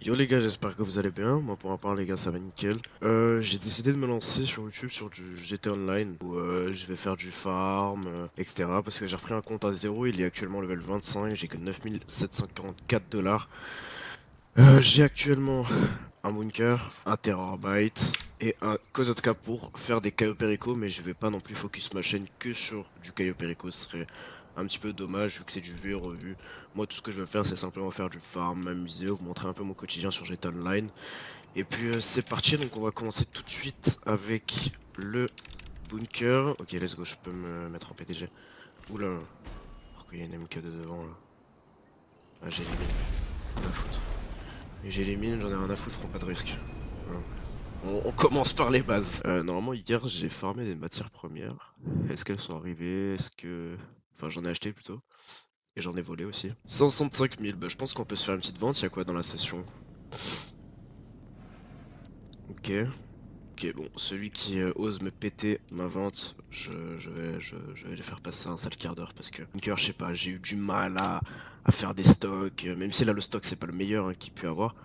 Yo les gars, j'espère que vous allez bien. Moi pour ma part les gars, ça va nickel. J'ai décidé de me lancer sur YouTube sur du GTA Online où je vais faire du farm, etc. Parce que j'ai repris un compte à zéro, il est actuellement level 25, j'ai que 9744 dollars. J'ai actuellement un bunker, un terabyte et un Kozatka pour faire des Caio Perico, mais je vais pas non plus focus ma chaîne que sur du Caio Perico, ce serait un petit peu dommage vu que c'est du vu et revu. Moi tout ce que je veux faire c'est simplement faire du farm, m'amuser, vous montrer un peu mon quotidien sur GTA Online. Et puis c'est parti, donc on va commencer tout de suite avec le bunker. Ok let's go, je peux me mettre en PTG. Oula, pourquoi il y a une MK2 devant là? Ah j'ai les mines, rien à foutre. Et j'ai les mines, j'en ai rien à foutre, je prends pas de risque. Voilà. On commence par les bases. Normalement, hier, j'ai farmé des matières premières. Est-ce qu'elles sont arrivées? Est-ce que... Enfin, j'en ai acheté plutôt. Et j'en ai volé aussi. 165 000, bah, je pense qu'on peut se faire une petite vente. Il y a quoi dans la session? Ok. Ok, bon, celui qui ose me péter ma vente, je vais les faire passer un sale quart d'heure parce que, je sais pas, j'ai eu du mal à faire des stocks, même si là le stock c'est pas le meilleur hein, qu'il peut avoir.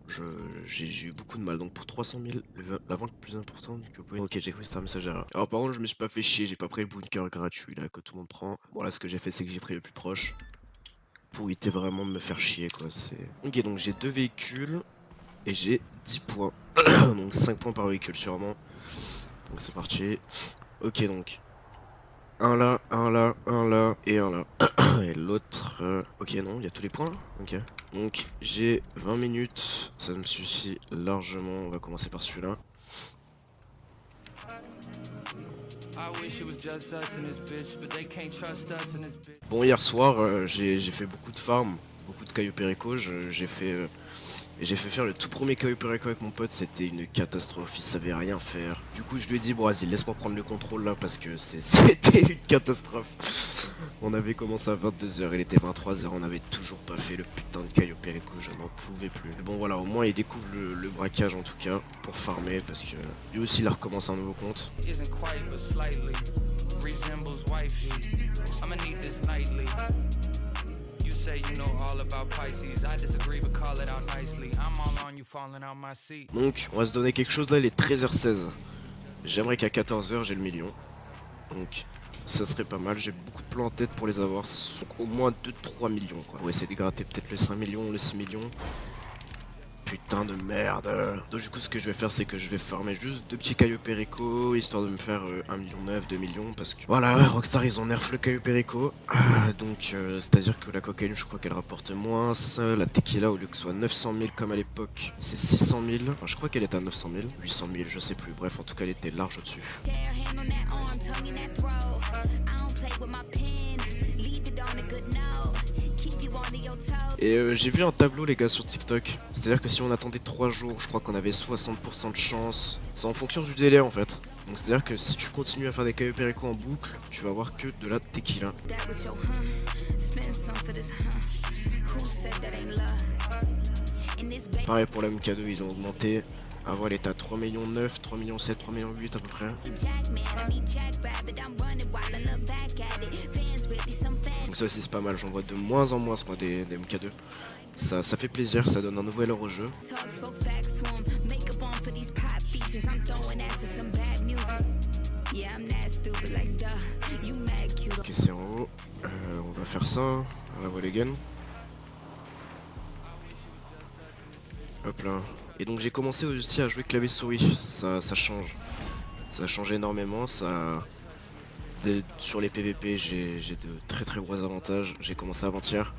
Je- j'ai eu beaucoup de mal, donc pour 300 000, la vente la plus importante que vous pouvez... Ok, j'ai cru que c'était un message erreur. Alors par contre, je me suis pas fait chier, j'ai pas pris le bunker gratuit là que tout le monde prend. Bon là, ce que j'ai fait, c'est que j'ai pris le plus proche. Pour éviter vraiment de me faire chier quoi, c'est... Ok, donc j'ai deux véhicules et j'ai 10 points. Donc 5 points par véhicule sûrement. Donc c'est parti. Ok, donc un là, un là, un là et un là. Et l'autre... Ok, non, il y a tous les points là. Ok. Donc j'ai 20 minutes, ça me suffit largement. On va commencer par celui-là. Bon, hier soir, j'ai fait beaucoup de farm, beaucoup de Caio Perico. J'ai fait faire le tout premier Caio Perico avec mon pote. C'était une catastrophe, il savait rien faire. Du coup, je lui ai dit, bon, vas-y, laisse-moi prendre le contrôle là parce que c'était une catastrophe. On avait commencé à 22 h, il était 23 h, on avait toujours pas fait le putain de Caio Perico, je n'en pouvais plus. Mais bon, voilà, au moins il découvre le braquage en tout cas pour farmer parce que lui aussi il a recommencé un nouveau compte. Resembles wifey. I'ma need this nightly. You say you know all about Pisces. I disagree, but call it out nicely. I'm all on you falling out my seat. Donc, on va se donner quelque chose là, il est 13h16. J'aimerais qu'à 14 h j'ai le million. Donc, ça serait pas mal. J'ai beaucoup de plans en tête pour les avoir. Donc, au moins 2-3 millions quoi. On va essayer de gratter peut-être le 5 millions, le 6 millions. Putain de merde. Donc du coup ce que je vais faire c'est que je vais farmer juste deux petits Caio Perico histoire de me faire 1,9 million, 2 millions parce que voilà, Rockstar ils ont nerf le Caio Perico. Donc c'est à dire que la cocaïne je crois qu'elle rapporte moins, la tequila au lieu que ce soit 900 000 comme à l'époque c'est 600 000. Enfin, je crois qu'elle était à 900 000, 800 000 je sais plus, bref en tout cas elle était large au-dessus. Et j'ai vu un tableau les gars sur TikTok. C'est-à-dire que si on attendait 3 jours, je crois qu'on avait 60% de chance. C'est en fonction du délai en fait. Donc c'est-à-dire que si tu continues à faire des Caio Perico en boucle, tu vas avoir que de la tequila. Pareil pour la MK2, ils ont augmenté. Avant elle était à 3 millions 9, 3 millions 7, 3 millions 8 à peu près. Donc ça aussi c'est pas mal, j'en vois de moins en moins moi des MK2. Ça fait plaisir, ça donne un nouvel heure au jeu. Ok c'est en haut, on va faire ça, on va voler gun. Hop là. Et donc j'ai commencé aussi à jouer clavier souris, ça change. Ça change énormément, ça... Sur les PVP j'ai de très très gros avantages, j'ai commencé avant-hier.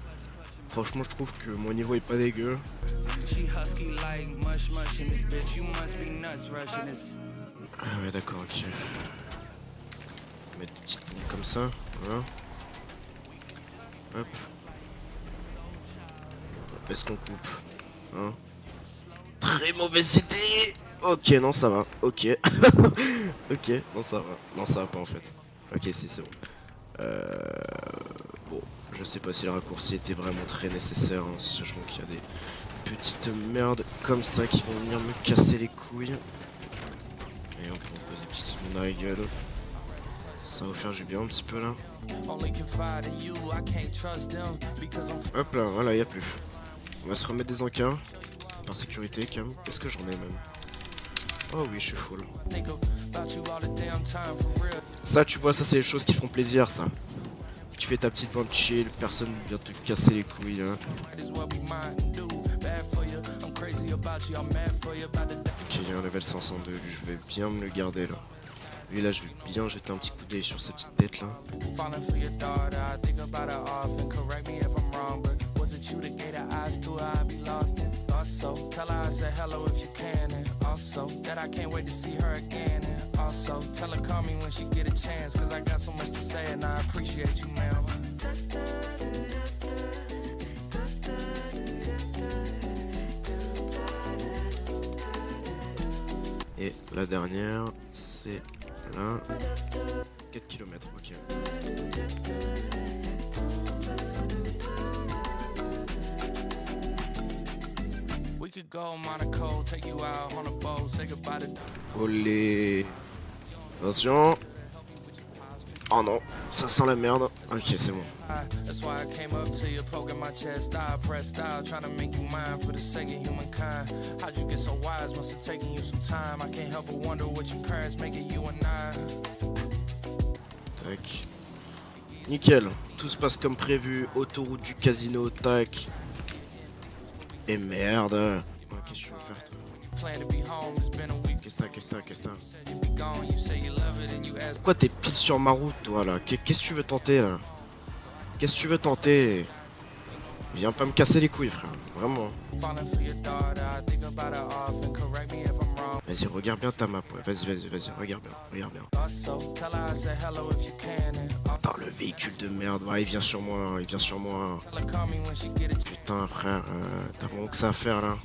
Franchement je trouve que mon niveau est pas dégueu. Ah ouais d'accord ok. On va mettre des petites bombes comme ça, voilà. Hop. Est-ce qu'on coupe hein? Très mauvaise idée. Ok non ça va, ok. Ok, non ça va. Non ça va pas en fait. Ok si c'est bon. Bon, je sais pas si le raccourci était vraiment très nécessaire, hein, sachant qu'il y a des petites merdes comme ça qui vont venir me casser les couilles. Et on peut poser des petites mines dans la gueule. Ça va vous faire du bien un petit peu là. Hop là, voilà, y a plus. On va se remettre des encas. par sécurité quand même. Qu'est-ce que j'en ai même? Oh oui, je suis full. Ça, tu vois, ça c'est les choses qui font plaisir, ça. Tu fais ta petite vente chill, personne vient te casser les couilles, hein. Ok, il y a un level 502, lui, je vais bien me le garder, là. Lui, là, je vais bien jeter un petit coup d'œil sur sa petite tête, là. Et la dernière, c'est là. 4 km, ok. Olé. Attention. Oh non, ça sent la merde. Ok, c'est bon. Tac. Nickel. Tout se passe comme prévu. Autoroute du casino, tac. Et merde. Qu'est-ce que tu veux faire, toi? Qu'est-ce que t'as? Pourquoi t'es pile sur ma route, toi, là? Qu'est-ce que tu veux tenter, là? Qu'est-ce que tu veux tenter? Viens pas me casser les couilles, frère. Vraiment. Vas-y, regarde bien ta map, ouais. Vas-y, regarde bien. Attends, le véhicule de merde, ouais, il vient sur moi. Putain, frère, t'as vraiment que ça à faire, là.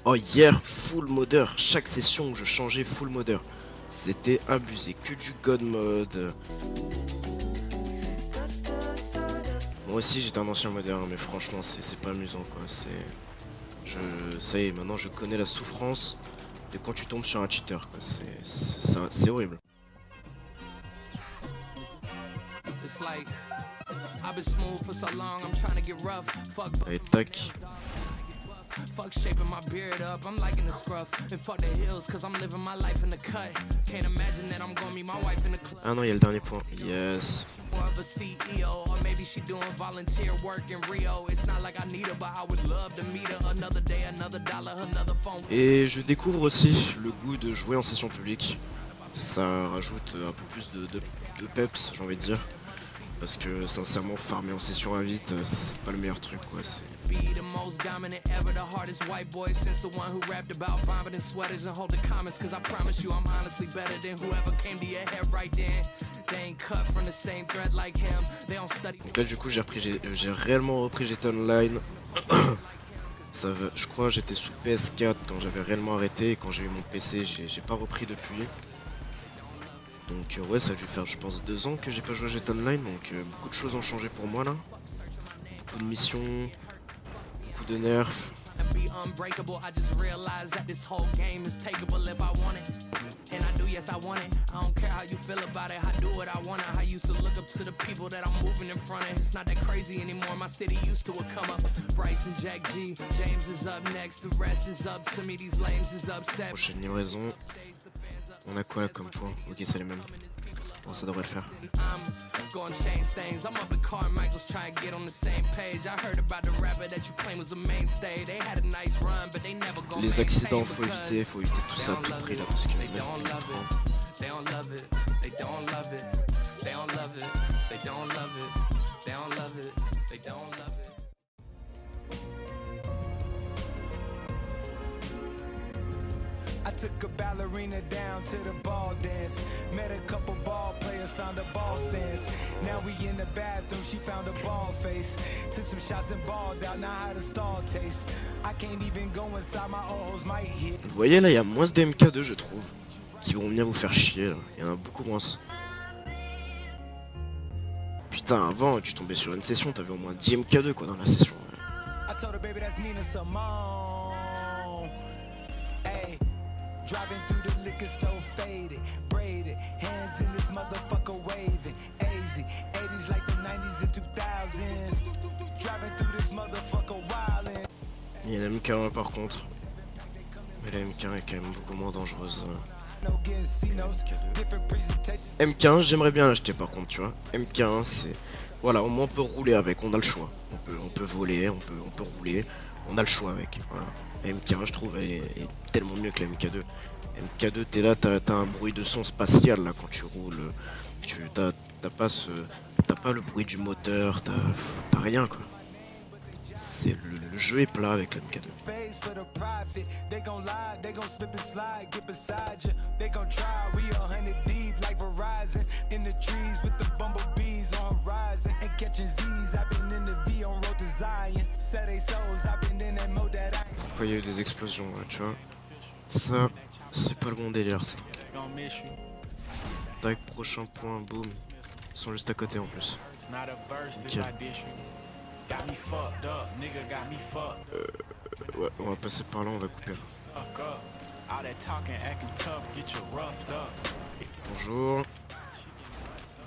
Oh, hier, full modeur. Chaque session où je changeais full modeur. C'était abusé. Que du god mode. Moi aussi, j'étais un ancien modeur, hein, mais franchement, c'est pas amusant, quoi. Ça y est, maintenant, je connais la souffrance de quand tu tombes sur un cheater, quoi. C'est horrible. Allez, tac. Fuck shaping my beard up, I'm liking the scruff. And fuck the hills, cause I'm living my life in the cut. Can't imagine that I'm gonna meet my wife in the club. Ah non, il y a le dernier point. Yes. Et je découvre aussi le goût de jouer en session publique. Ça rajoute un peu plus de peps, j'ai envie de dire. Parce que sincèrement, farmer en session invite, c'est pas le meilleur truc, quoi. Donc là, du coup, j'ai réellement repris GTA Online. Ça va, je crois j'étais sous PS4 quand j'avais réellement arrêté, et quand j'ai eu mon PC, j'ai pas repris depuis. Donc ouais, ça a dû faire, je pense, 2 ans que j'ai pas joué à GTA Online, donc beaucoup de choses ont changé pour moi là. Beaucoup de missions, beaucoup de nerfs. Prochaine livraison. On a quoi là comme point? Ok, c'est les mêmes. Bon, ça devrait le faire. Les accidents, faut éviter tout ça à tout prix là, parce que 9 minutes 30. I took a ballerina down to the ball dance. Met a couple ball players, found a ball stance. Now we in the bathroom, she found a ball face. Took some shots and balled out, now how the stall taste. I can't even go inside, my old might hit. Vous voyez là, il y a moins de DMK2 je trouve, qui vont venir vous faire chier là. Il y en a beaucoup moins. Putain, avant tu tombais sur une session, t'avais au moins 10 MK2 quoi dans la session. I told her baby that's Nina Simone. Hey. Driving through the liquor store faded, braided, hands in this motherfucker waving, easy, 80s like the 90s and 2000s. Driving through this motherfucker wildin'. Il y a une MK1 par contre. Mais la MK1 est quand même beaucoup moins dangereuse que la MK2. MK1, j'aimerais bien l'acheter par contre, tu vois. MK1, c'est... Voilà, au moins on peut rouler avec, on a le choix. On peut voler, on peut rouler, on a le choix avec. Voilà. La MK1, je trouve, elle est tellement mieux que la MK2. MK2, t'es là, t'as un bruit de son spatial là quand tu roules. T'as pas le bruit du moteur, t'as rien quoi. C'est le jeu est plat avec la MK2. Face for the profit. They gon' lie, they gon' slip and slide, get beside you. They gon' try, we 100 deep like Verizon. In the trees with the bumblebees on horizon. And catching Z's, I've been in the V on road to Zion. Set they souls, I've been in that mode that I. Pourquoi il y a eu des explosions là, tu vois? Ça, c'est pas le bon délire ça. Tac, prochain point, boum. Ils sont juste à côté en plus. Nickel. Ouais, on va passer par là, on va couper. Bonjour.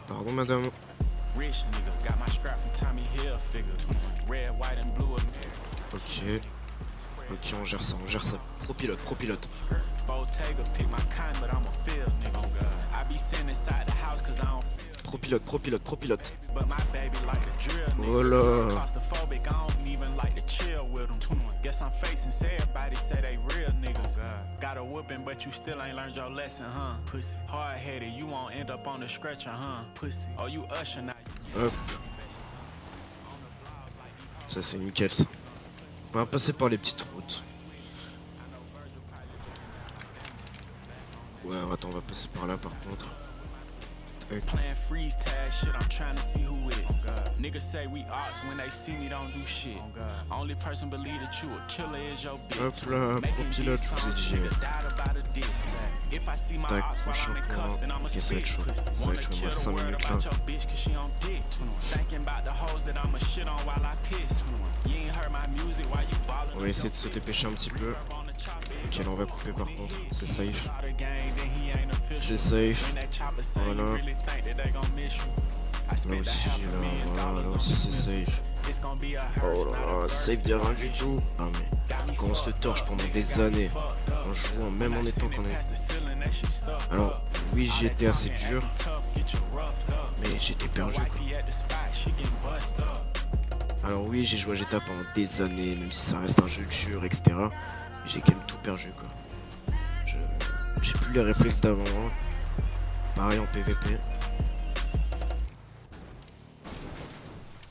Pardon madame. Ok. Ok, on gère ça, on gère ça. Pro-pilote, pro-pilote. Pro-pilote, pro-pilote, pro-pilote. Oh là. Guess I'm facing, say everybody say they real niggas. Got a whooping, but you still ain't learned your lesson, huh? Pussy. Hard headed, you won't end up on the stretcher, huh? Pussy. Oh, you usher now. Hop. Ça c'est nickel ça. On va passer par les petites routes. Ouais, attends, on va passer par là par contre. Tac. Playing freeze tag shit, I'm trying to see who it. Niggas say we ops when they see me don't do shit. Only person believe that you a killer is your bitch. Hop là, pro-pilote, je vous ai dit. Tac, prochain point. Ok, ça va être chaud. Ça va être chaud, il me reste 5 minutes là. On va essayer de se dépêcher un petit peu. Ok, là on va couper par contre, c'est safe. C'est safe. Voilà. Là aussi, là aussi c'est safe. Oh là là, safe de rien du tout. Ah mais, quand on se le torche pendant des années, en jouant, même en étant qu'on est... Alors, oui j'ai été assez dur, mais j'ai tout perdu quoi. Alors oui, j'ai joué à GTA pendant des années, même si ça reste un jeu dur, etc. Mais j'ai quand même tout perdu quoi. J'ai plus les réflexes d'avant. Hein. Pareil en PVP.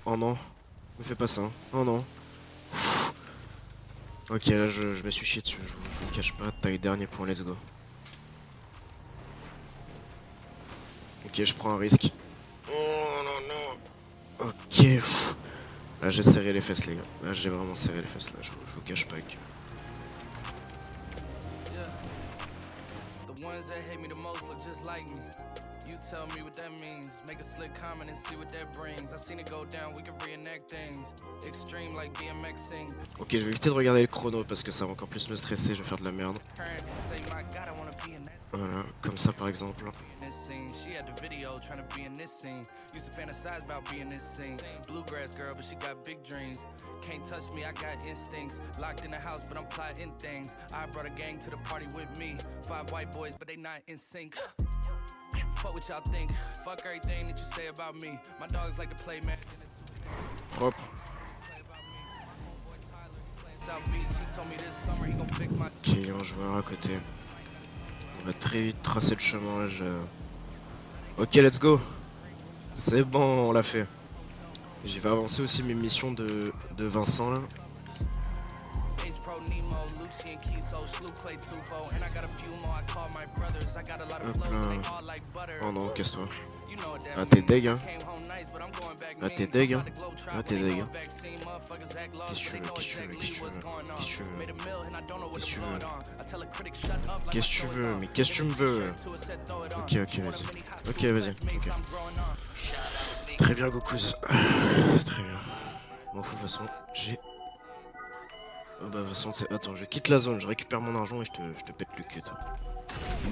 Oh non, me fais pas ça. Hein. Oh non. Pfff. Ok, là je me suis chié dessus, je vous cache pas. Taille dernier point, let's go. Ok, je prends un risque. Oh non, non. Ok. Pfff. Là j'ai serré les fesses les gars. Là j'ai vraiment serré les fesses là, je vous cache pas que... Ones that hate me the most look just like me. You tell me what that means. Make a slick comment and see what that brings. I seen it go down, we can reenact things. Extreme like BMXing. Ok, je vais éviter de regarder le chrono parce que ça va encore plus me stresser, je vais faire de la merde. Voilà, comme ça par exemple. She had the video trying to be in this scene. Used to fantasize about being this scene. Bluegrass girl, but she got big dreams. Can't touch me, I got instincts. Locked in the house, but I'm plotting things. I brought a gang to the party with me. 5 white boys, but they not in sync. Fuck what y'all think. Fuck everything that you say about me. My dogs like to play man. Propre. Ok, il y a un joueur à côté. On va très vite tracer le chemin là. Ok, let's go. C'est bon, on l'a fait. Je vais avancer aussi mes missions de Vincent là. Hop là. Oh non, casse-toi. Ah t'es deg hein. Ah t'es deg hein. Ah t'es deg hein. Qu'est-ce que tu veux, qu'est-ce que tu veux, qu'est-ce que tu veux, qu'est-ce que tu veux, qu'est-ce que tu veux, qu'est-ce que tu veux, mais qu'est-ce que tu me veux. Ok ok vas-y. Ok vas-y. Ok. Très bien Goku. Très bien. M'en fous de toute façon. J'ai... Oh bah de toute façon c'est... Attends, je quitte la zone, je récupère mon argent et je te pète le cul toi.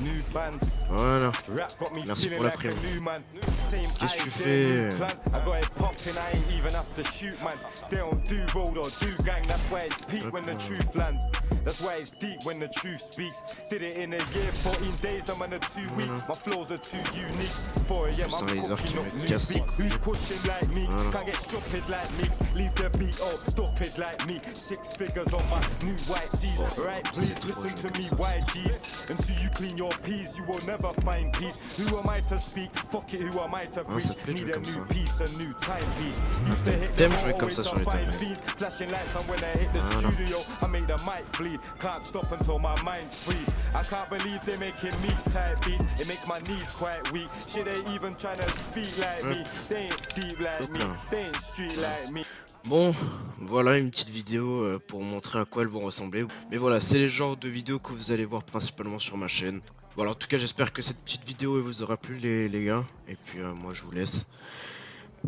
New bands. Voilà. Rap got me Merci feeling pour la like prime. a new man. Same Qu'est-ce que tu idea, fais? new plan. I got it popping, I ain't even have to shoot, man. They don't do road or do gang, that's why it's peak when the truth lands. That's why it's deep when the truth speaks. Did it in a year, 14 days, I'm on a 2 week. My flows are too unique. 4 AM, C'est un I'm laser qui cooking me up new casse les beats. couilles. Who's pushing like me? Voilà. Can't get stupid like me. Leave the beat all stupid like me. 6 figures on my new white tees. Right, please c'est trop listen to joli me, comme ça, YGs. Until you clean your peas, you will never find peace. Who am I to speak? Fuck it, who am I to Ah, preach? ça te plaît de Need jouer a comme ça. new piece, a new timepiece. Used to hit T'aimes the jouer hall comme ça always sur les to find timelines. fiends. Flashing lights on when I hit the Voilà. studio. I make the mic bleed. Can't stop until my mind's free. I can't believe they're making mix type beats. It makes my knees quite weak. Shit, they even trying to speak like me. They ain't deep like me. They ain't street like me. Bon, voilà une petite vidéo pour montrer à quoi elles vont ressembler. Mais voilà, c'est les genres de vidéos que vous allez voir principalement sur ma chaîne. Voilà, en tout cas, j'espère que cette petite vidéo vous aura plu les gars. Et puis moi, je vous laisse.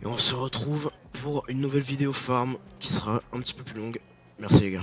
Et on se retrouve pour une nouvelle vidéo farm qui sera un petit peu plus longue. Merci les gars.